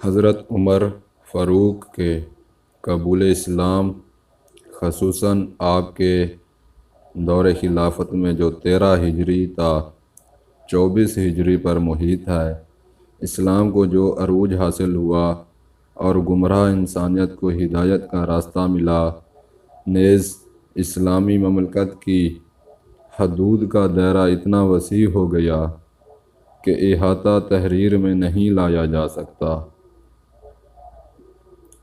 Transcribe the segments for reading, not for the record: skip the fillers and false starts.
حضرت عمر فاروق کے قبول اسلام خصوصاً آپ کے دور خلافت میں جو 13 ہجری تا 24 ہجری پر محیط ہے، اسلام کو جو عروج حاصل ہوا اور گمراہ انسانیت کو ہدایت کا راستہ ملا، نیز اسلامی مملکت کی حدود کا دائرہ اتنا وسیع ہو گیا کہ احاطہ تحریر میں نہیں لایا جا سکتا۔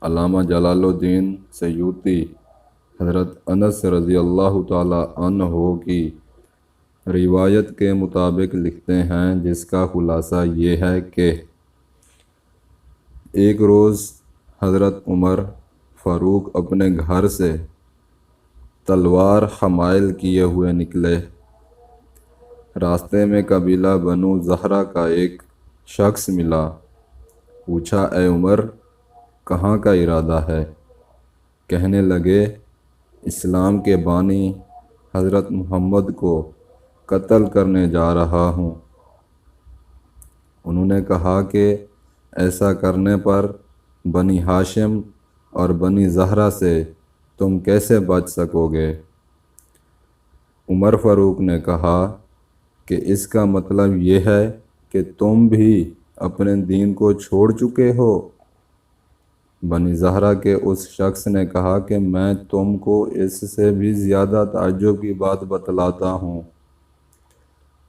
علامہ جلال الدین سیوطی حضرت انس رضی اللہ تعالی عنہ کی روایت کے مطابق لکھتے ہیں، جس کا خلاصہ یہ ہے کہ ایک روز حضرت عمر فاروق اپنے گھر سے تلوار حمائل کیے ہوئے نکلے۔ راستے میں قبیلہ بنو زہرہ کا ایک شخص ملا۔ پوچھا، اے عمر، کہاں کا ارادہ ہے؟ کہنے لگے، اسلام کے بانی حضرت محمد کو قتل کرنے جا رہا ہوں۔ انہوں نے کہا کہ ایسا کرنے پر بنی ہاشم اور بنی زہرہ سے تم کیسے بچ سکو گے؟ عمر فاروق نے کہا کہ اس کا مطلب یہ ہے کہ تم بھی اپنے دین کو چھوڑ چکے ہو؟ بنی زہرہ کے اس شخص نے کہا کہ میں تم کو اس سے بھی زیادہ تعجب کی بات بتلاتا ہوں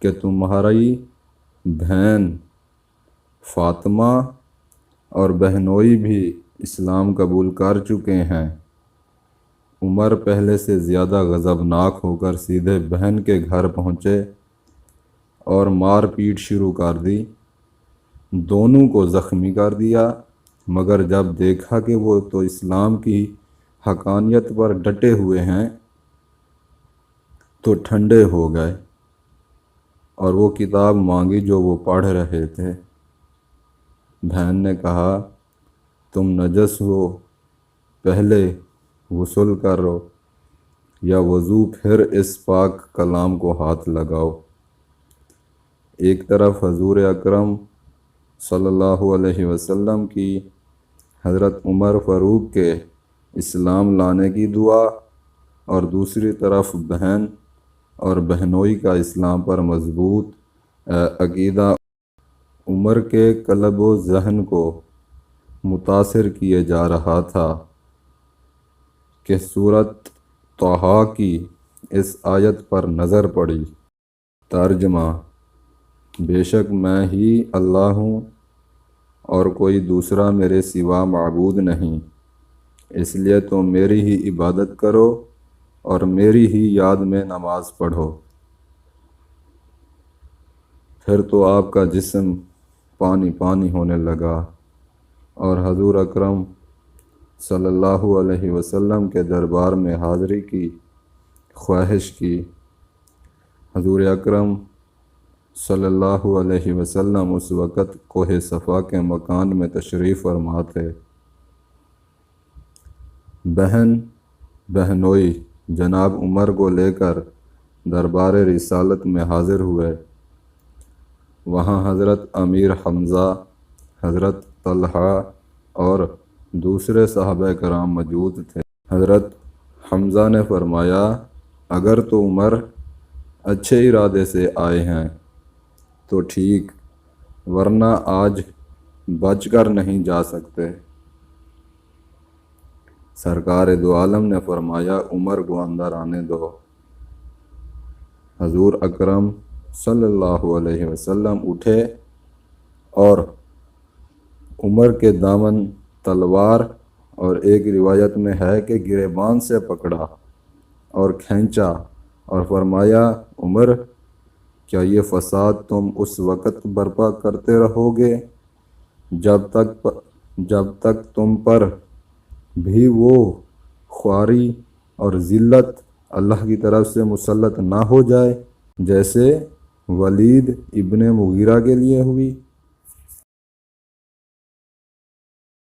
کہ تمہاری بہن فاطمہ اور بہنوئی بھی اسلام قبول کر چکے ہیں۔ عمر پہلے سے زیادہ غضبناک ہو کر سیدھے بہن کے گھر پہنچے اور مار پیٹ شروع کر دی۔ دونوں کو زخمی کر دیا، مگر جب دیکھا کہ وہ تو اسلام کی حقانیت پر ڈٹے ہوئے ہیں تو ٹھنڈے ہو گئے اور وہ کتاب مانگی جو وہ پڑھ رہے تھے۔ بہن نے کہا، تم نجس ہو، پہلے غسل کرو یا وضو پھر اس پاک کلام کو ہاتھ لگاؤ۔ ایک طرف حضور اکرم صلی اللہ علیہ وسلم کی حضرت عمر فاروق کے اسلام لانے کی دعا اور دوسری طرف بہن اور بہنوئی کا اسلام پر مضبوط عقیدہ عمر کے قلب و ذہن کو متاثر کیے جا رہا تھا کہ سورۃ طٰہٰ کی اس آیت پر نظر پڑی۔ ترجمہ: بے شک میں ہی اللہ ہوں اور کوئی دوسرا میرے سوا معبود نہیں، اس لیے تم میری ہی عبادت کرو اور میری ہی یاد میں نماز پڑھو۔ پھر تو آپ کا جسم پانی پانی ہونے لگا اور حضور اکرم صلی اللہ علیہ وسلم کے دربار میں حاضری کی خواہش کی۔ حضور اکرم صلی اللہ علیہ وسلم اس وقت کوہ صفا کے مکان میں تشریف فرما تھے۔ بہنوئی جناب عمر کو لے کر دربار رسالت میں حاضر ہوئے۔ وہاں حضرت امیر حمزہ، حضرت طلحہ اور دوسرے صحابہ کرام موجود تھے۔ حضرت حمزہ نے فرمایا، اگر تو عمر اچھے ارادے سے آئے ہیں تو ٹھیک، ورنہ آج بچ کر نہیں جا سکتے۔ سرکار دو عالم نے فرمایا، عمر کو اندر آنے دو۔ حضور اکرم صلی اللہ علیہ وسلم اٹھے اور عمر کے دامن تلوار اور ایک روایت میں ہے کہ گریبان سے پکڑا اور کھینچا اور فرمایا، عمر، کیا یہ فساد تم اس وقت برپا کرتے رہو گے جب تک تم پر بھی وہ خواری اور ذلت اللہ کی طرف سے مسلط نہ ہو جائے جیسے ولید ابن مغیرہ کے لیے ہوئی؟